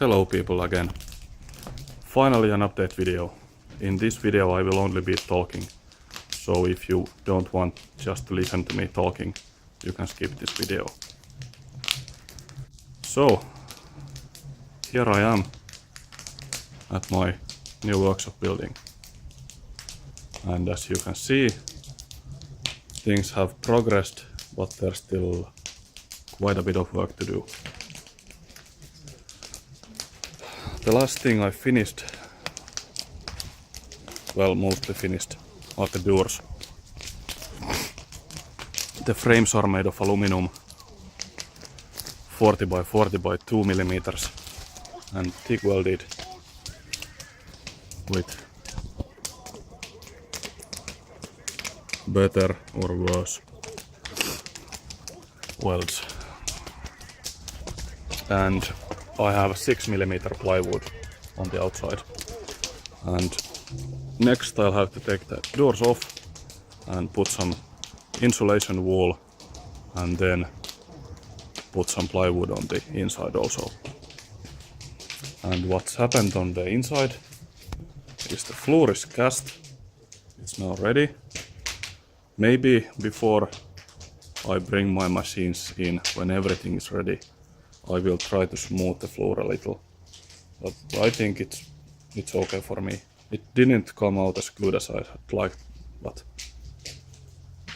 Hello people again. Finally an update video. In this video I will only be talking, so if you don't want just to listen to me talking, you can skip this video. So, here I am at my new workshop building. And as you can see, things have progressed, but there's still quite a bit of work to do. The last thing I finished, well, mostly finished, are the doors. The frames are made of aluminum, 40 by 40 by 2 millimeters, and TIG welded with better or worse welds. And I have 6 millimeter plywood on the outside. And next I'll have to take the doors off and put some insulation wool and then put some plywood on the inside also. And what's happened on the inside is the floor is cast. It's now ready. Maybe before I bring my machines in, when everything is ready, I will try to smooth the floor a little. But I think it's okay for me. It didn't come out as good as I had liked, but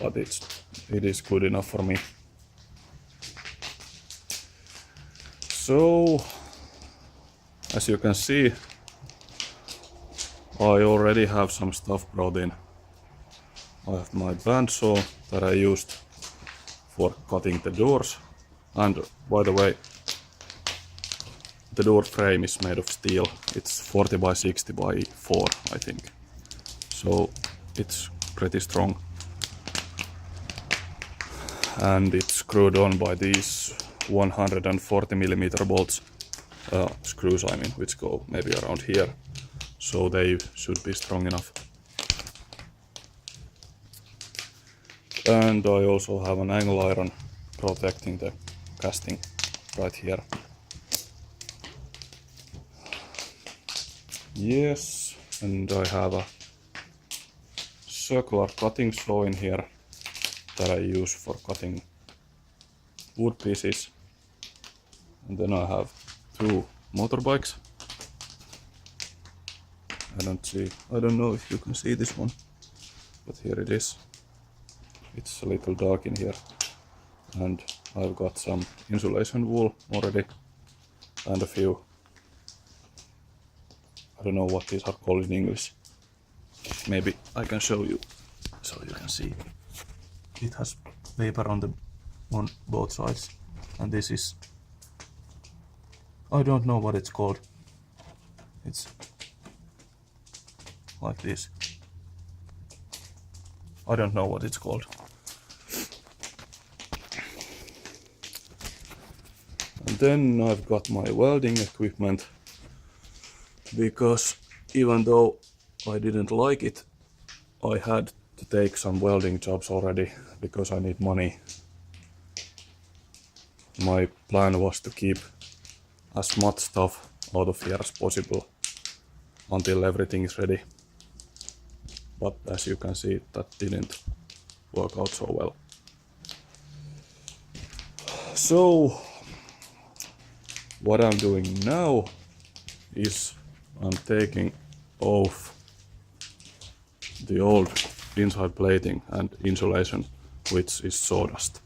it is good enough for me. So, as you can see, I already have some stuff brought in. I have my bandsaw that I used for cutting the doors. And by the way, the door frame is made of steel. It's 40 by 60 by 4, I think. So it's pretty strong. And it's screwed on by these 140 millimeter bolts, screws I mean, which go maybe around here. So they should be strong enough. And I also have an angle iron protecting the casting right here. Yes, and I have a circular cutting saw in here that I use for cutting wood pieces. And then I have 2 motorbikes. I don't know if you can see this one, but here it is. It's a little dark in here. And I've got some insulation wool already and a few, I don't know what these are called in English. Maybe I can show you so you can see. It has paper on both sides, and this is, I don't know what it's called. It's like this. I don't know what it's called. And then I've got my welding equipment, because even though I didn't like it, I had to take some welding jobs already because I need money. My plan was to keep as much stuff out of here as possible until everything is ready. But as you can see, that didn't work out so well. So what I'm doing now is I'm taking off the old inside plating and insulation, which is sawdust,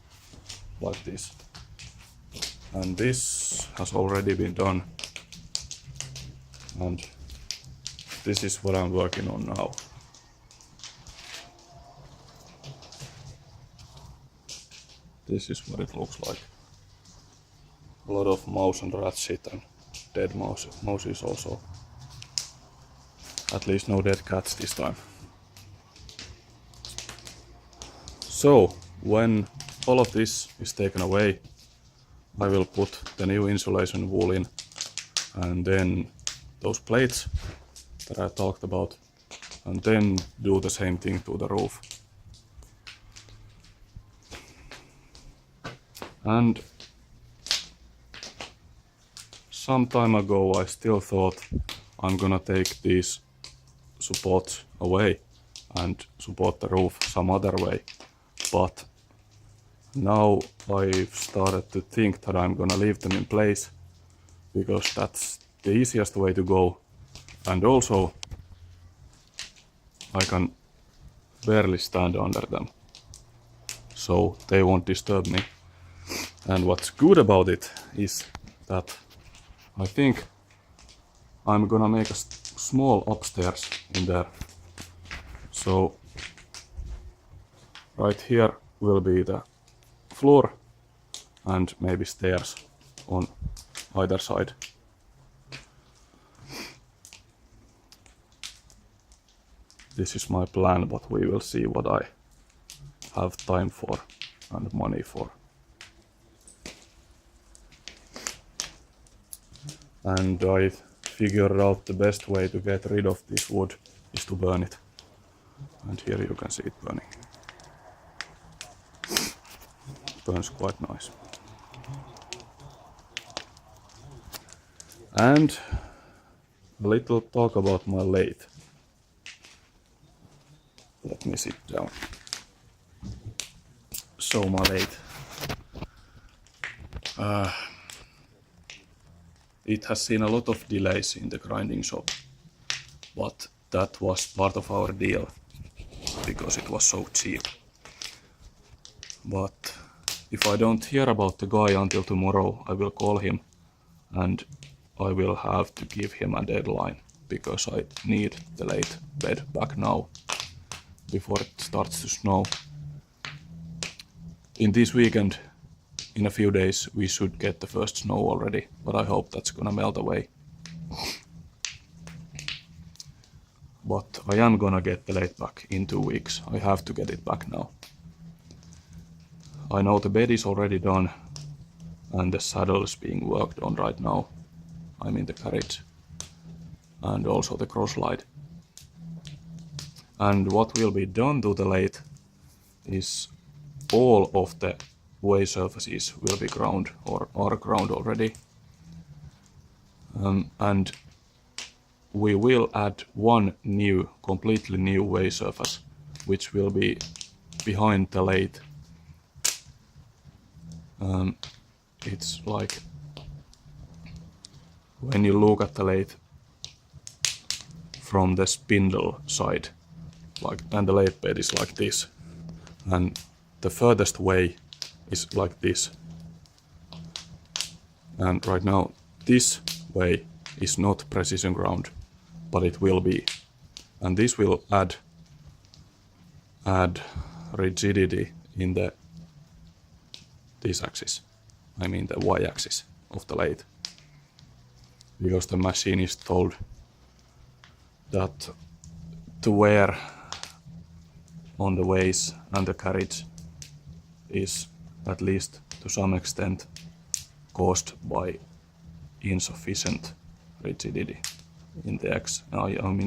like this. And this has already been done. And this is what I'm working on now. This is what it looks like. A lot of mouse and rat shit and dead mouses also. At least no dead cats this time. So, when all of this is taken away, I will put the new insulation wool in, and then those plates that I talked about, and then do the same thing to the roof. And some time ago I still thought I'm gonna take these supports away and support the roof some other way, but now I've started to think that I'm gonna leave them in place because that's the easiest way to go, and also I can barely stand under them, so they won't disturb me. And what's good about it is that I think I'm gonna make a small upstairs in there. So right here will be the floor and maybe stairs on either side. This is my plan, but we will see what I have time for and money for. And I figured out the best way to get rid of this wood is to burn it. And here you can see it burning. Burns quite nice. And a little talk about my lathe. Let me sit down. So my lathe. It has seen a lot of delays in the grinding shop, but that was part of our deal because it was so cheap. But if I don't hear about the guy until tomorrow, I will call him and I will have to give him a deadline because I need the lathe bed back now before it starts to snow. In this weekend, in a few days, we should get the first snow already, but I hope that's gonna melt away. But I am gonna get the lathe back in 2 weeks. I have to get it back now. I know the bed is already done and the saddle is being worked on right now. I'm in the carriage and also the cross slide. And what will be done to the lathe is all of the way surfaces will be ground or are ground already. And we will add one new, completely new way surface, which will be behind the lathe. It's like when you look at the lathe from the spindle side, like, and the lathe bed is like this, and the furthest way is like this. And right now this way is not precision ground, but it will be. And this will add rigidity in this axis. I mean the y-axis of the lathe. Because the machine is told that the wear on the ways and the carriage is at least to some extent caused by insufficient rigidity in the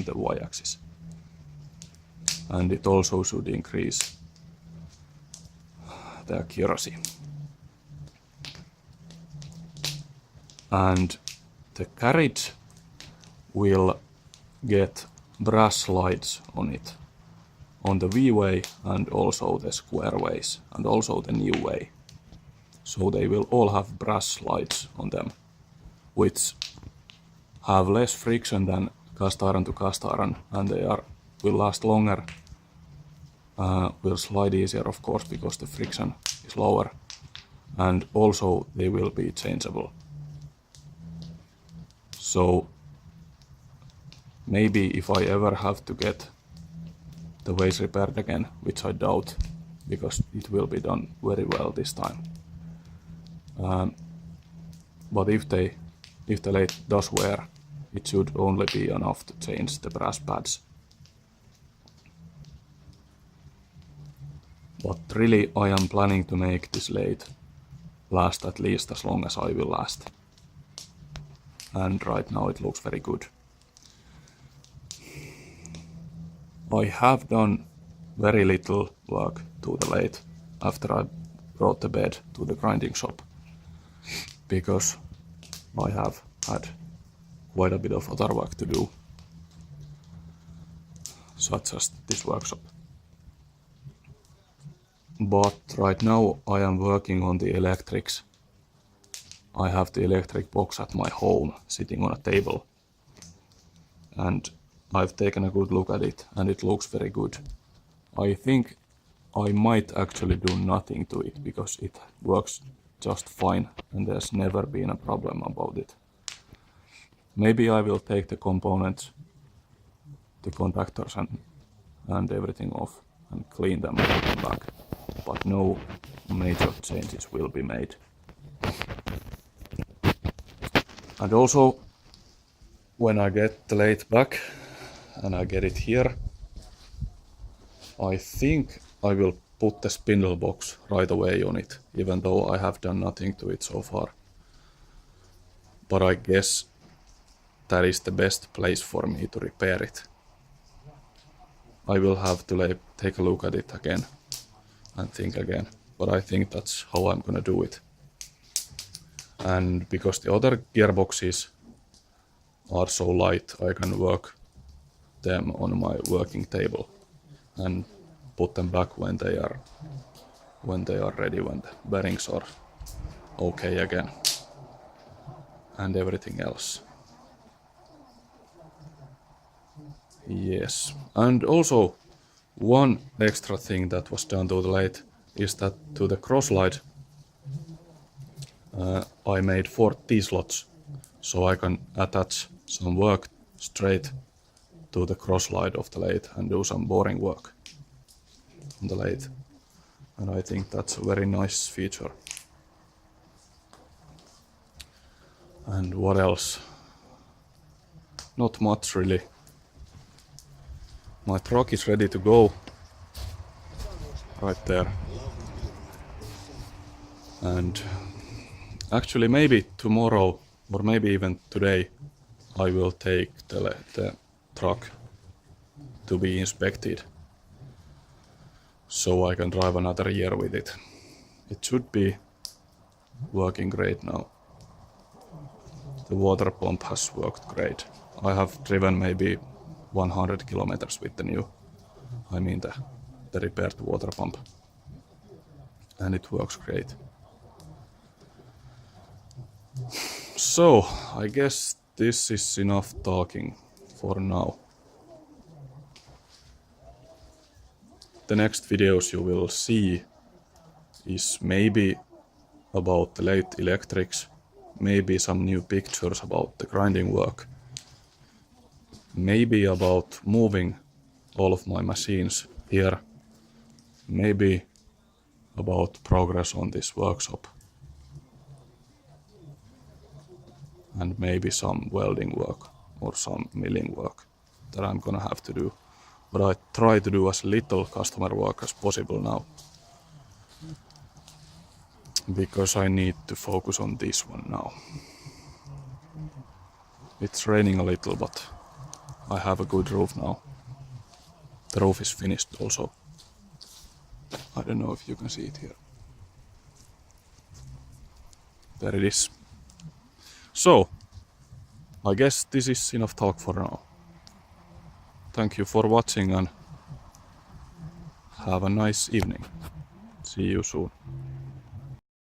the y-axis. And it also should increase the accuracy. And the carriage will get brass slides on it, on the V-way and also the square ways and also the new way. So they will all have brass slides on them, which have less friction than cast iron to cast iron, and they will last longer, will slide easier of course because the friction is lower, and also they will be changeable. So maybe if I ever have to get the ways repaired again, which I doubt, because it will be done very well this time. But if the lathe does wear, it should only be enough to change the brass pads. But really I am planning to make this lathe last at least as long as I will last. And right now it looks very good. I have done very little work to the lathe after I brought the bed to the grinding shop, because I have had quite a bit of other work to do, such as this workshop. But right now I am working on the electrics. I have the electric box at my home sitting on a table, and I've taken a good look at it and it looks very good. I think I might actually do nothing to it because it works just fine and there's never been a problem about it. Maybe I will take the components, the contactors and everything off and clean them and put them back, but no major changes will be made. And also, when I get the lathe back and I get it here, I think I will put the spindle box right away on it, even though I have done nothing to it so far. But I guess that is the best place for me to repair it. I will have to take a look at it again and think again, but I think that's how I'm gonna do it. And because the other gearboxes are so light, I can work them on my working table and put them back when they are ready, when the bearings are okay again and everything else. Yes, and also one extra thing that was done to the lathe is that to the cross slide I made 4 T-slots so I can attach some work straight to the cross slide of the lathe and do some boring work on the lathe. And I think that's a very nice feature. And what else? Not much really. My truck is ready to go. Right there. And actually maybe tomorrow or maybe even today I will take the truck to be inspected so I can drive another year with it. It should be working great now. The water pump has worked great. I have driven maybe 100 kilometers with the the repaired water pump, and it works great. So I guess this is enough talking for now. The next videos you will see is maybe about the lathe electrics, maybe some new pictures about the grinding work, maybe about moving all of my machines here, maybe about progress on this workshop, and maybe some welding work or some milling work that I'm gonna have to do. But I try to do as little customer work as possible now, because I need to focus on this one now. It's raining a little, but I have a good roof now. The roof is finished also. I don't know if you can see it here. There it is. So, I guess this is enough talk for now. Thank you for watching and have a nice evening. See you soon.